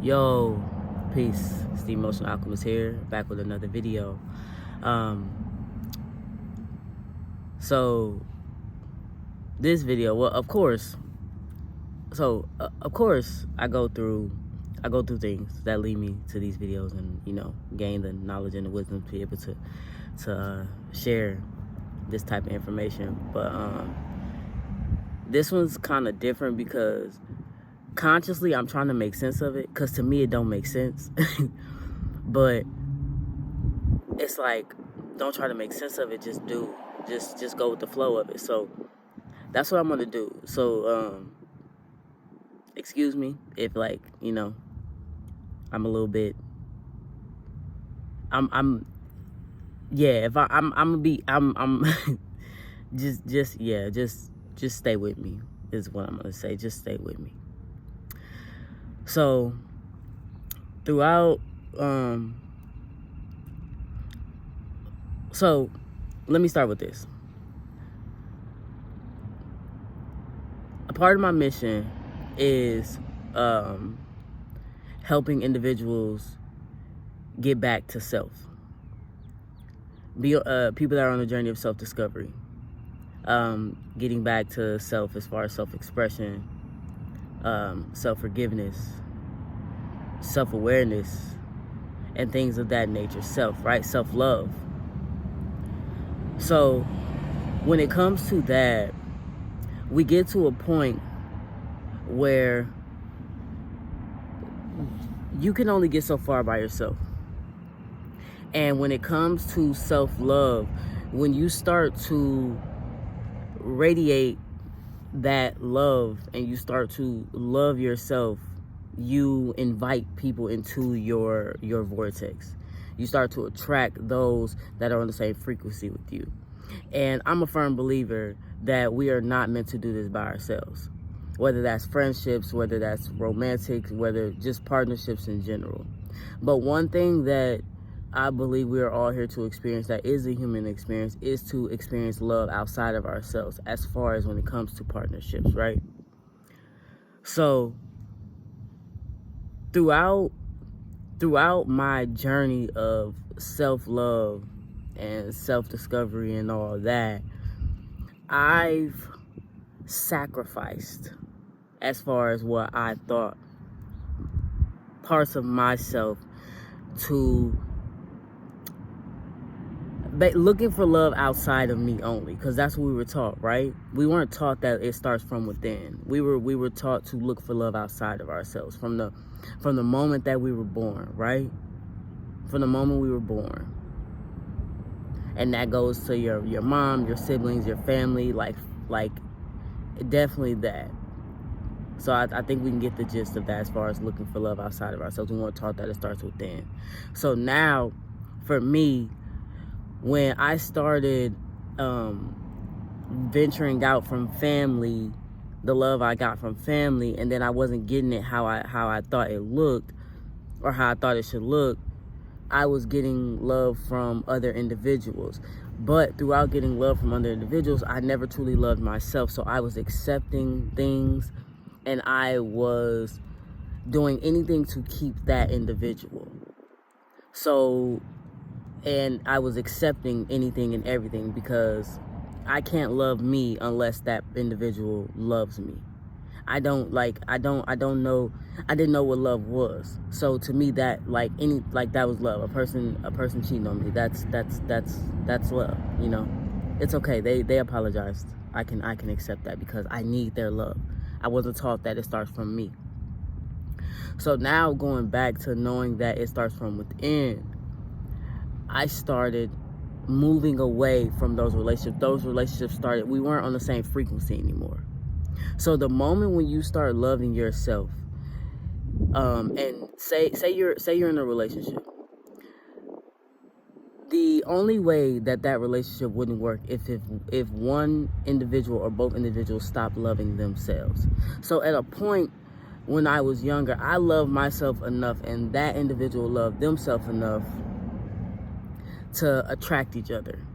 Yo, peace. It's the Emotional Alchemist here, back with another video. So this video, well, of course. Of course, I go through things that lead me to these videos, and gain the knowledge and the wisdom to be able to share this type of information. But this one's kind of different because consciously I'm trying to make sense of it, because to me it don't make sense. But it's like, don't try to make sense of it, just do. Just go with the flow of it. So that's what I'm gonna do. So excuse me if, like, I'm a little bit, I'm yeah, if I'm gonna be, I'm just stay with me is what I'm gonna say. Just stay with me. So throughout, so let me start with this. A part of my mission is helping individuals get back to self. People that are on the journey of self-discovery, getting back to self as far as self-expression, self-forgiveness, self-awareness, and things of that nature. Self-love. So when it comes to that, we get to a point where you can only get so far by yourself. And when it comes to self-love, when you start to radiate that love and you start to love yourself, you invite people into your vortex. You start to attract those that are on the same frequency with you. And I'm a firm believer that we are not meant to do this by ourselves. Whether that's friendships, whether that's romantic, whether just partnerships in general. But one thing that I believe we are all here to experience, that is a human experience, is to experience love outside of ourselves, as far as when it comes to partnerships, right? So throughout my journey of self-love and self-discovery and all that, I've sacrificed, as far as what I thought, parts of myself to looking for love outside of me only, because that's what we were taught, right? We weren't taught that it starts from within. We were taught to look for love outside of ourselves from the moment that we were born, right? From the moment we were born. And that goes to your mom, your siblings, your family, like definitely that. So I think we can get the gist of that as far as looking for love outside of ourselves. We weren't taught that it starts within. So now, for me, when I started venturing out from family, the love I got from family, and then I wasn't getting it how I thought it looked, or how I thought it should look, I was getting love from other individuals. But throughout getting love from other individuals, I never truly loved myself. So I was accepting things, and I was doing anything to keep that individual. So, and I was accepting anything and everything, because I can't love me unless that individual loves me. I didn't know what love was. So to me, that that was love. A person cheating on me, that's love, It's okay. They apologized. I can accept that, because I need their love. I wasn't taught that it starts from me. So now, going back to knowing that it starts from within, I started moving away from those relationships. Those relationships started, we weren't on the same frequency anymore. So the moment when you start loving yourself, and say you're in a relationship, the only way that relationship wouldn't work if one individual or both individuals stop loving themselves. So at a point when I was younger, I loved myself enough, and that individual loved themselves enough to attract each other.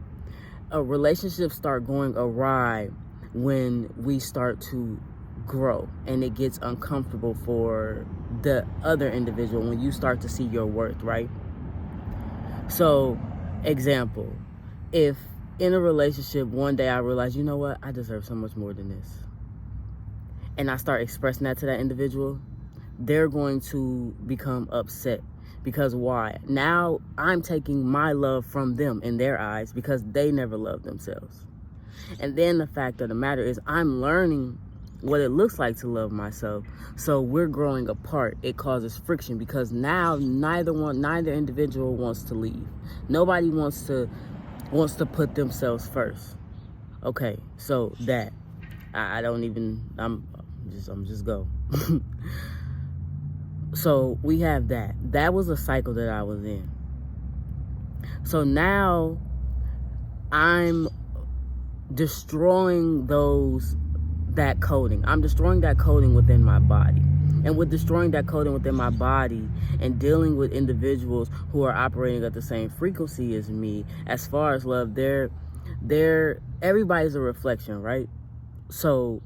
A relationship start going awry when we start to grow and it gets uncomfortable for the other individual when you start to see your worth, right? So, example, if in a relationship one day I realize, you know what, I deserve so much more than this, and I start expressing that to that individual, they're going to become upset. Because why? Now I'm taking my love from them in their eyes because they never loved themselves. And then the fact of the matter is I'm learning what it looks like to love myself. So we're growing apart. It causes friction because now neither individual wants to leave. Nobody wants to put themselves first. Okay, so that I'm just go. So we have that. That was a cycle that I was in. So now I'm destroying that coding. I'm destroying that coding within my body. And with destroying that coding within my body and dealing with individuals who are operating at the same frequency as me, as far as love, everybody's a reflection, right? So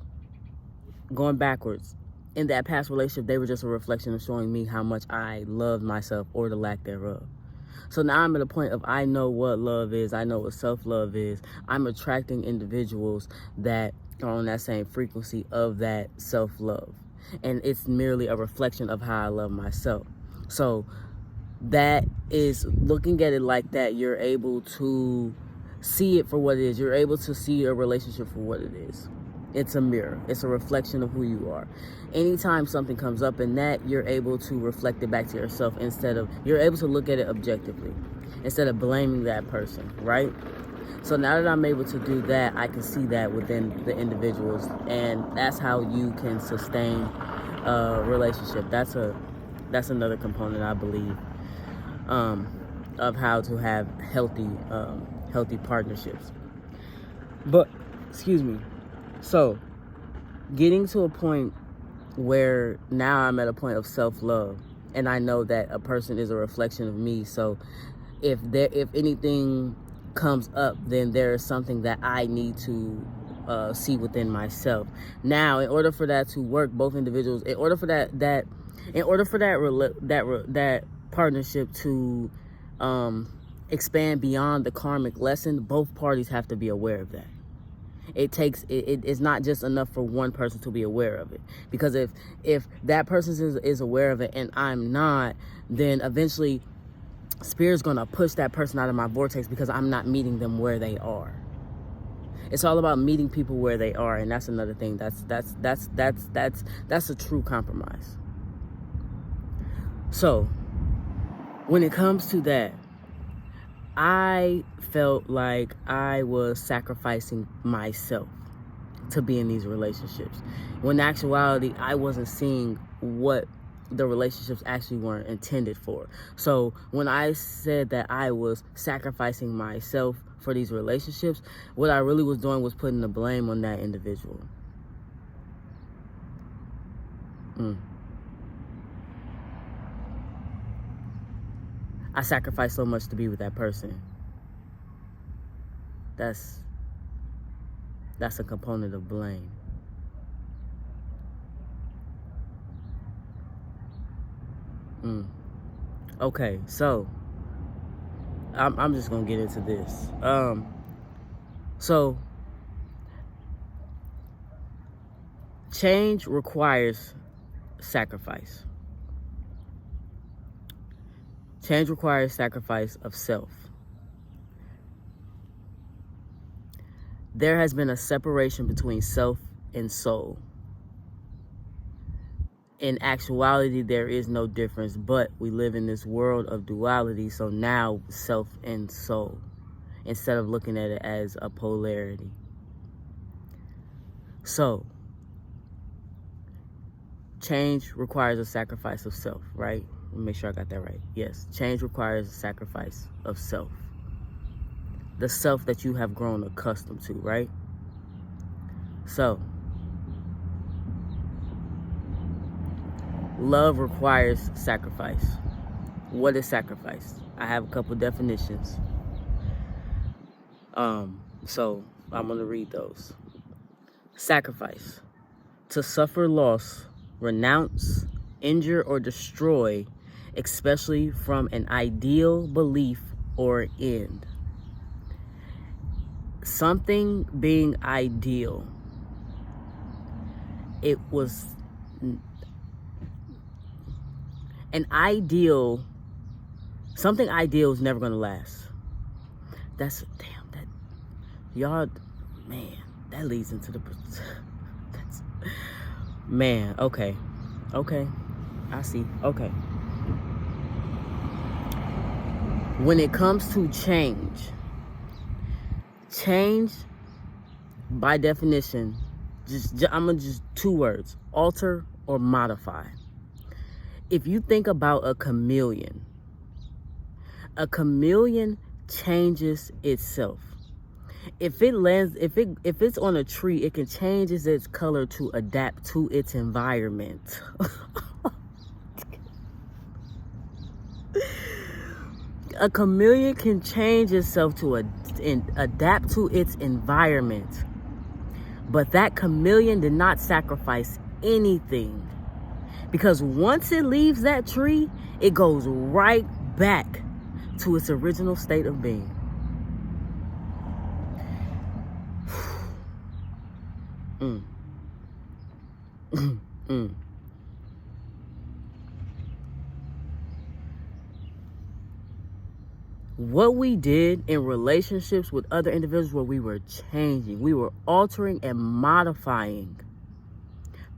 going backwards, in that past relationship, they were just a reflection of showing me how much I loved myself or the lack thereof. So now I'm at a point of I know what love is. I know what self-love is. I'm attracting individuals that are on that same frequency of that self-love. And it's merely a reflection of how I love myself. So that is, looking at it like that, you're able to see it for what it is. You're able to see a relationship for what it is. It's a mirror. It's a reflection of who you are. Anytime something comes up in that, you're able to reflect it back to yourself you're able to look at it objectively instead of blaming that person, right? So now that I'm able to do that, I can see that within the individuals, and that's how you can sustain a relationship. That's another component, I believe, of how to have healthy partnerships. But, excuse me. So, getting to a point where now I'm at a point of self-love, and I know that a person is a reflection of me. So, if anything comes up, then there is something that I need to see within myself. Now, in order for that to work, both individuals, in order for that partnership to expand beyond the karmic lesson, both parties have to be aware of that. It's not just enough for one person to be aware of it, because if that person is aware of it and I'm not, then eventually Spirit's gonna push that person out of my vortex because I'm not meeting them where they are. It's all about meeting people where they are, and that's another thing. That's a true compromise. So when it comes to that, I felt like I was sacrificing myself to be in these relationships, when in actuality I wasn't seeing what the relationships actually weren't intended for. So when I said that I was sacrificing myself for these relationships, what I really was doing was putting the blame on that individual. I sacrificed so much to be with that person. That's a component of blame. Okay, so I'm just gonna get into this. So change requires sacrifice. Change requires sacrifice of self. There has been a separation between self and soul. In actuality, there is no difference, but we live in this world of duality, so now self and soul, instead of looking at it as a polarity. So, change requires a sacrifice of self, right? Let me make sure I got that right. Yes, change requires a sacrifice of self. The self that you have grown accustomed to, right? So, love requires sacrifice. What is sacrifice? I have a couple definitions. So I'm going to read those. Sacrifice. to suffer loss, renounce, injure, or destroy, especially from an ideal belief or end. Something being ideal. It was an ideal. Something ideal is never going to last. That y'all, man, that leads into the, that's, man, okay, I see, okay. When it comes to change by definition, I'm gonna just 2 words: alter or modify. If you think about a chameleon changes itself. If it's on a tree, it can change its color to adapt to its environment. A chameleon can change itself to adapt to its environment. But that chameleon did not sacrifice anything. Because once it leaves that tree, it goes right back to its original state of being. What we did in relationships with other individuals, where we were changing, we were altering and modifying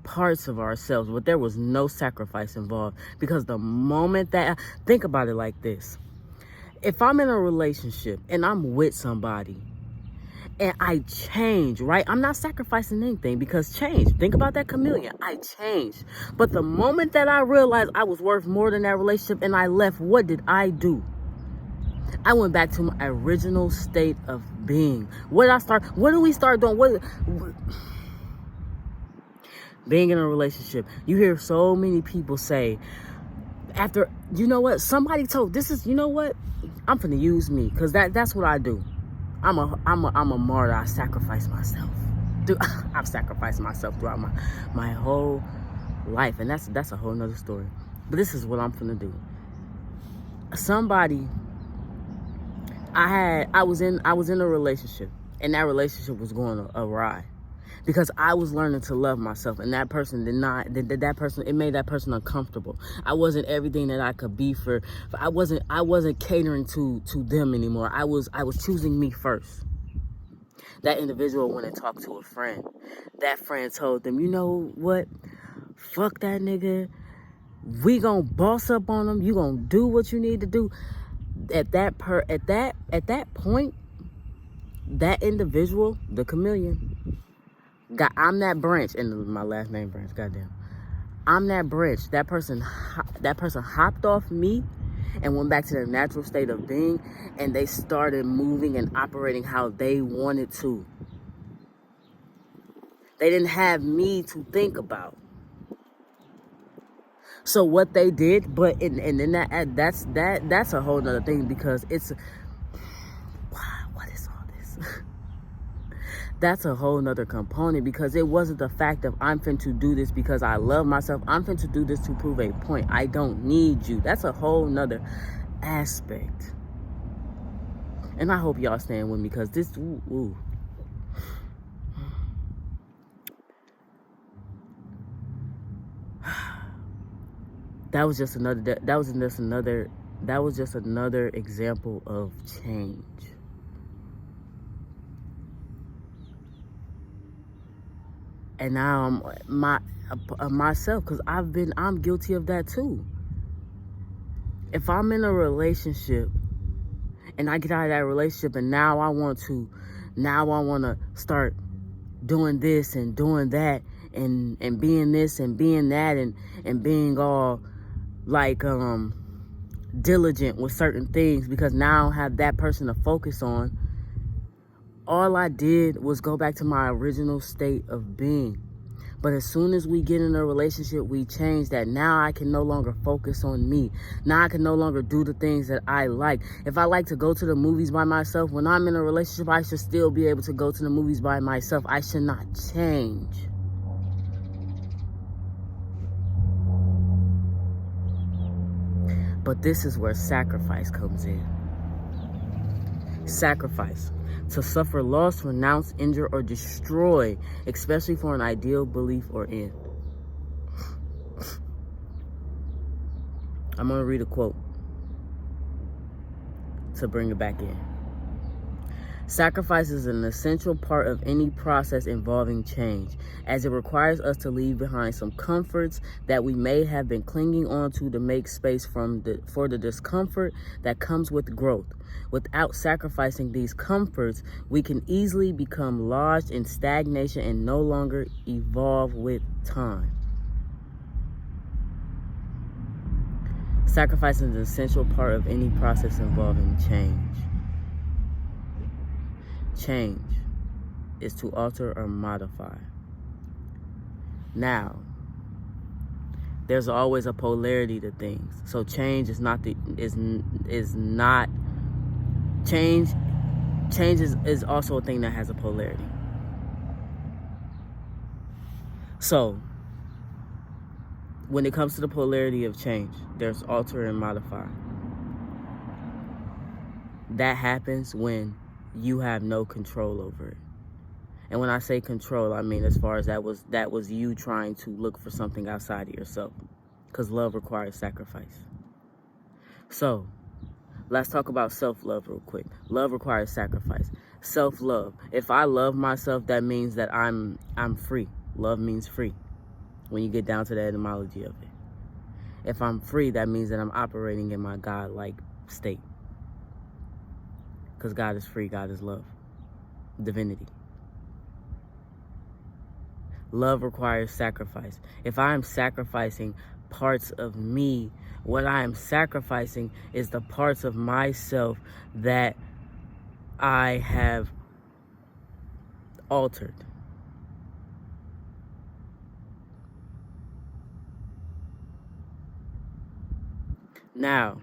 parts of ourselves, but there was no sacrifice involved. Because the moment that, think about it like this: if I'm in a relationship and I'm with somebody and I change, right? I'm not sacrificing anything, because change. Think about that chameleon. I changed. But the moment that I realized I was worth more than that relationship and I left, what did I do? I went back to my original state of being. What do we start doing? Being in a relationship. You hear so many people say, after, you know what? Somebody told, you know what? I'm finna use me, because that's what I do. I'm a martyr. I sacrifice myself. Dude, I've sacrificed myself throughout my whole life, and that's a whole nother story. But this is what I'm finna do. I was in a relationship, and that relationship was going awry, because I was learning to love myself, and that person did not. It made that person uncomfortable. I wasn't everything that I could be for. I wasn't catering to them anymore. I was choosing me first. That individual went and talked to a friend. That friend told them, you know what? Fuck that nigga. We gonna boss up on him. You gonna do what you need to do. At that point, that individual, the chameleon, I'm that branch, and my last name Branch. Goddamn, I'm that branch. That person hopped off me and went back to their natural state of being, and they started moving and operating how they wanted to. They didn't have me to think about. So what they did, but and then that's a whole nother thing, because it's, what is all this? That's a whole nother component, because it wasn't the fact of I'm finna do this because I love myself. I'm finna do this to prove a point. I don't need you. That's a whole nother aspect. And I hope y'all stand with me, because this, ooh. That was just another example of change. And now myself, because I'm guilty of that too. If I'm in a relationship and I get out of that relationship, and now I want to start doing this and doing that, and being this and being that, and being all like diligent with certain things, because now I don't have that person to focus on. All I did was go back to my original state of being. But as soon as we get in a relationship, we change that. Now I can no longer focus on me. Now I can no longer do the things that I like. If I like to go to the movies by myself, when I'm in a relationship, I should still be able to go to the movies by myself. I should not change. But this is where sacrifice comes in. Sacrifice. To suffer loss, renounce, injure, or destroy, especially for an ideal, belief, or end. I'm going to read a quote to bring it back in. Sacrifice is an essential part of any process involving change, as it requires us to leave behind some comforts that we may have been clinging on to make space for the discomfort that comes with growth. Without sacrificing these comforts, we can easily become lodged in stagnation and no longer evolve with time. Sacrifice is an essential part of any process involving change. Change is to alter or modify. Now, there's always a polarity to things. So change is not change is also a thing that has a polarity. So when it comes to the polarity of change, there's alter and modify. That happens when you have no control over it. And when I say control, I mean as far as that was you trying to look for something outside of yourself. Because love requires sacrifice. So, let's talk about self-love real quick. Love requires sacrifice. Self-love. If I love myself, that means that I'm free. Love means free. When you get down to the etymology of it. If I'm free, that means that I'm operating in my God-like state. Because God is free, God is love. Divinity. Love requires sacrifice. If I am sacrificing parts of me, what I am sacrificing is the parts of myself that I have altered. Now,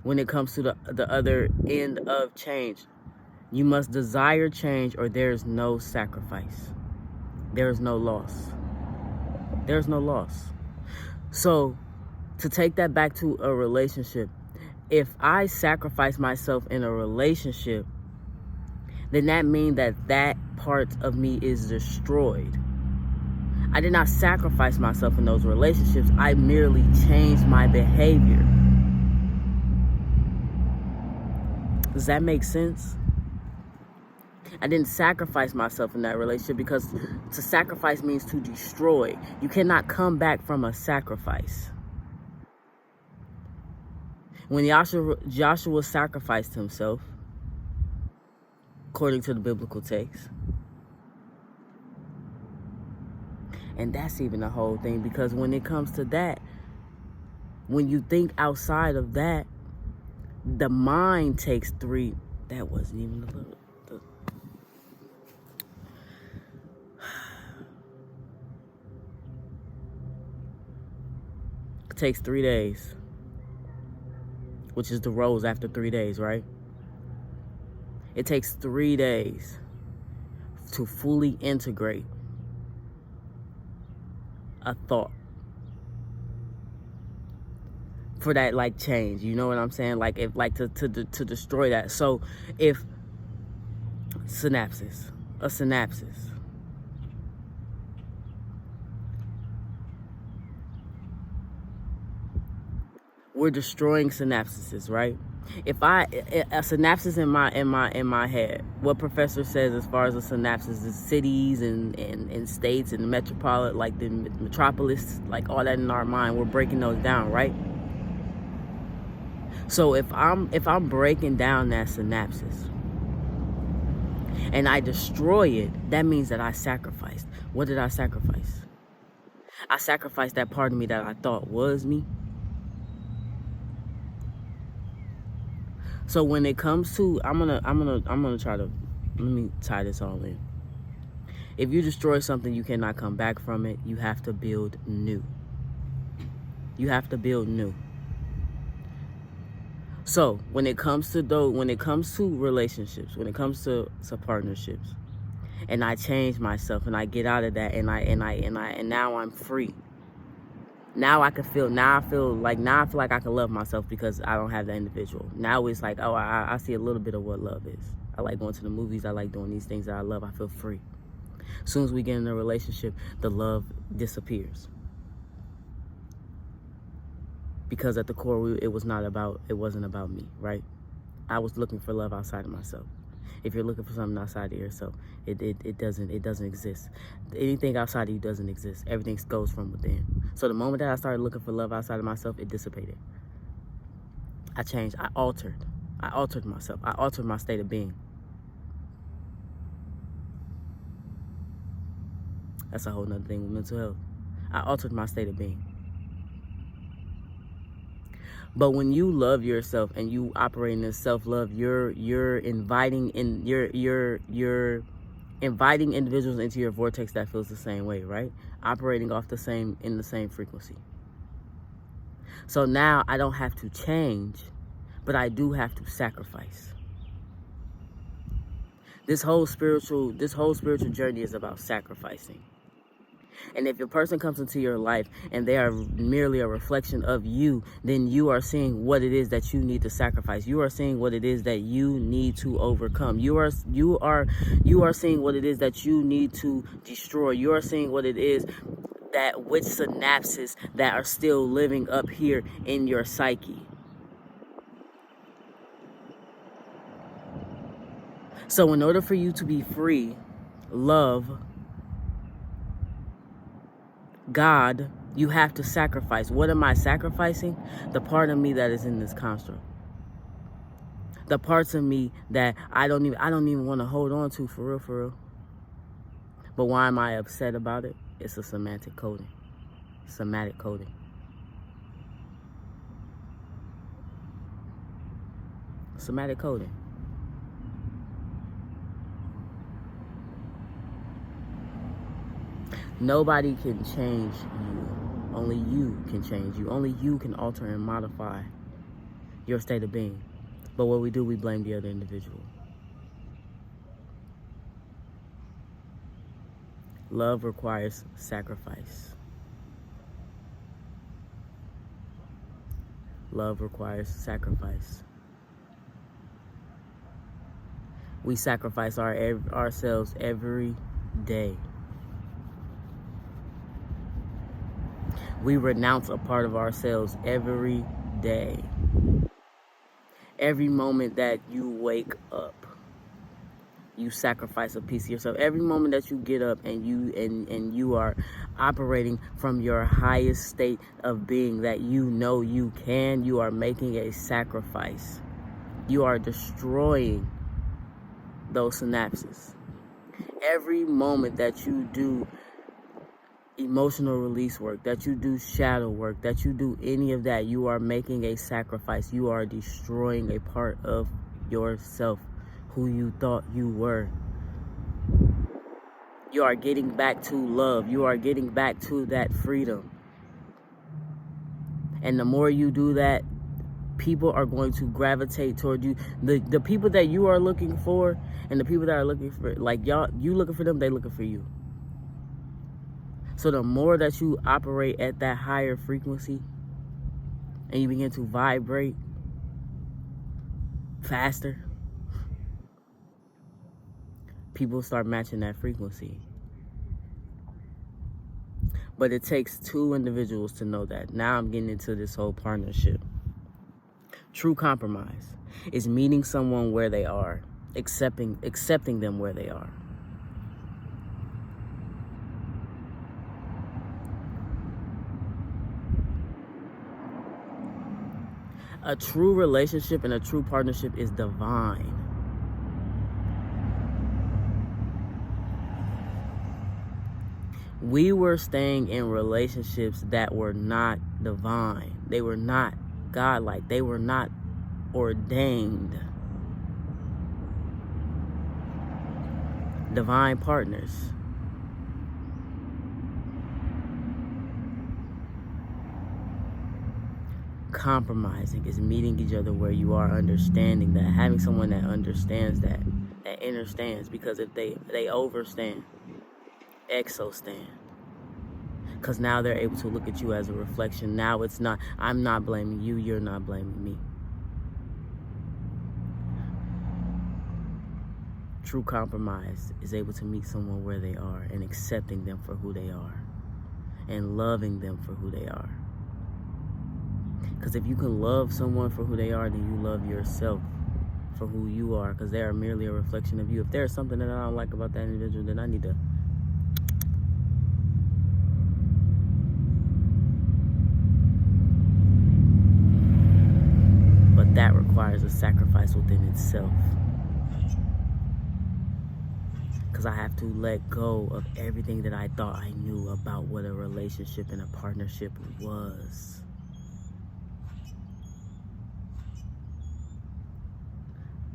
when it comes to the other end of change, you must desire change or there is no sacrifice. There is no loss. There is no loss. So, to take that back to a relationship, if I sacrifice myself in a relationship, then that means that part of me is destroyed. I did not sacrifice myself in those relationships. I merely changed my behavior. Does that make sense? I didn't sacrifice myself in that relationship because to sacrifice means to destroy. You cannot come back from a sacrifice. When Joshua sacrificed himself, according to the biblical text, and that's even a whole thing because when it comes to that, when you think outside of that, the mind takes three. That wasn't even a little. It takes 3 days, which is the rose after 3 days, right? It takes 3 days to fully integrate a thought for that like change. You know what I'm saying? Like if like to destroy that. So if a synapses. We're destroying synapses, right? If a synapses in my head, what professor says as far as a synapses is cities and states and metropolitan, like the metropolis, like all that in our mind, we're breaking those down, right? So if I'm breaking down that synapses and I destroy it, that means that I sacrificed. What did I sacrifice? I sacrificed that part of me that I thought was me. So when it comes to, I'm gonna try to, let me tie this all in. If you destroy something, you cannot come back from it. You have to build new. You have to build new. So when it comes to relationships, when it comes to partnerships, and I change myself and I get out of that and now I'm free. Now I feel like I can love myself because I don't have that individual. Now it's like, oh, I see a little bit of what love is. I like going to the movies. I like doing these things that I love. I feel free. As soon as we get in a relationship, the love disappears. Because at the core, it wasn't about me, right? I was looking for love outside of myself. If you're looking for something outside of yourself, it doesn't exist. Anything outside of you doesn't exist. Everything goes from within. So the moment that I started looking for love outside of myself, it dissipated. I changed. I altered myself. I altered my state of being. That's a whole nother thing with mental health. I altered my state of being. But when you love yourself and you operate in self-love, you're inviting individuals into your vortex that feels the same way, right? Operating off the same frequency. So now I don't have to change, but I do have to sacrifice. This whole spiritual journey is about sacrificing. And if a person comes into your life and they are merely a reflection of you, then you are seeing what it is that you need to sacrifice. You are seeing what it is that you need to overcome. You are seeing what it is that you need to destroy. You are seeing what it is which synapses that are still living up here in your psyche. So in order for you to be free, love, God, you have to sacrifice. What am I sacrificing? The part of me that is in this construct. The parts of me that I don't even want to hold on to for real. But why am I upset about it? It's a somatic coding. Somatic coding. Somatic coding. Nobody can change you. Only you can change you. Only you can alter and modify your state of being. But what we do, we blame the other individual. Love requires sacrifice. Love requires sacrifice. We sacrifice ourselves every day. We renounce a part of ourselves every day. Every moment that you wake up, you sacrifice a piece of yourself. Every moment that you get up and you are operating from your highest state of being that you know you can, you are making a sacrifice. You are destroying those synapses. Every moment that you do emotional release work, that you do shadow work, that you do any of that, you are making a sacrifice. You are destroying a part of yourself, who you thought you were. You are getting back to love. You are getting back to that freedom. And the more you do that, people are going to gravitate toward you. The people that you are looking for and the people that are looking for, like y'all, you looking for them, they looking for you. So the more that you operate at that higher frequency and you begin to vibrate faster, people start matching that frequency. But it takes two individuals to know that. Now I'm getting into this whole partnership. True compromise is meeting someone where they are, accepting them where they are. A true relationship and a true partnership is divine. We were staying in relationships that were not divine. They were not godlike. They were not ordained. Divine partners. Compromising is meeting each other where you are, understanding that, having someone that understands that understands, because if they overstand, exostand. Because now they're able to look at you as a reflection. Now it's not, I'm not blaming you, you're not blaming me. True compromise is able to meet someone where they are and accepting them for who they are and loving them for who they are. Because if you can love someone for who they are, then you love yourself for who you are, because they are merely a reflection of you. If there's something that I don't like about that individual, then I need to but that requires a sacrifice within itself. Because I have to let go of everything that I thought I knew about what a relationship and a partnership was.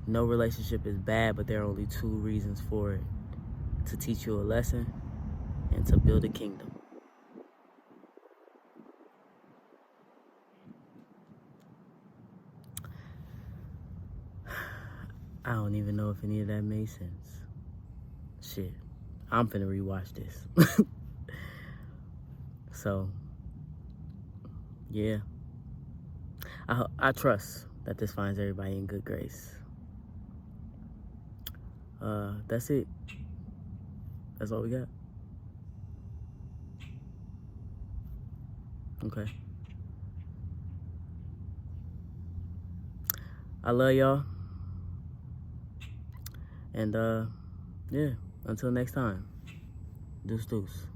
No relationship is bad, but there are only two reasons for it: to teach you a lesson and to build a kingdom. I don't even know if any of that made sense. Shit, I'm finna rewatch this. So, yeah. I trust that this finds everybody in good grace. That's it. That's all we got. Okay. I love y'all. And, yeah, until next time. Deuce, deuce.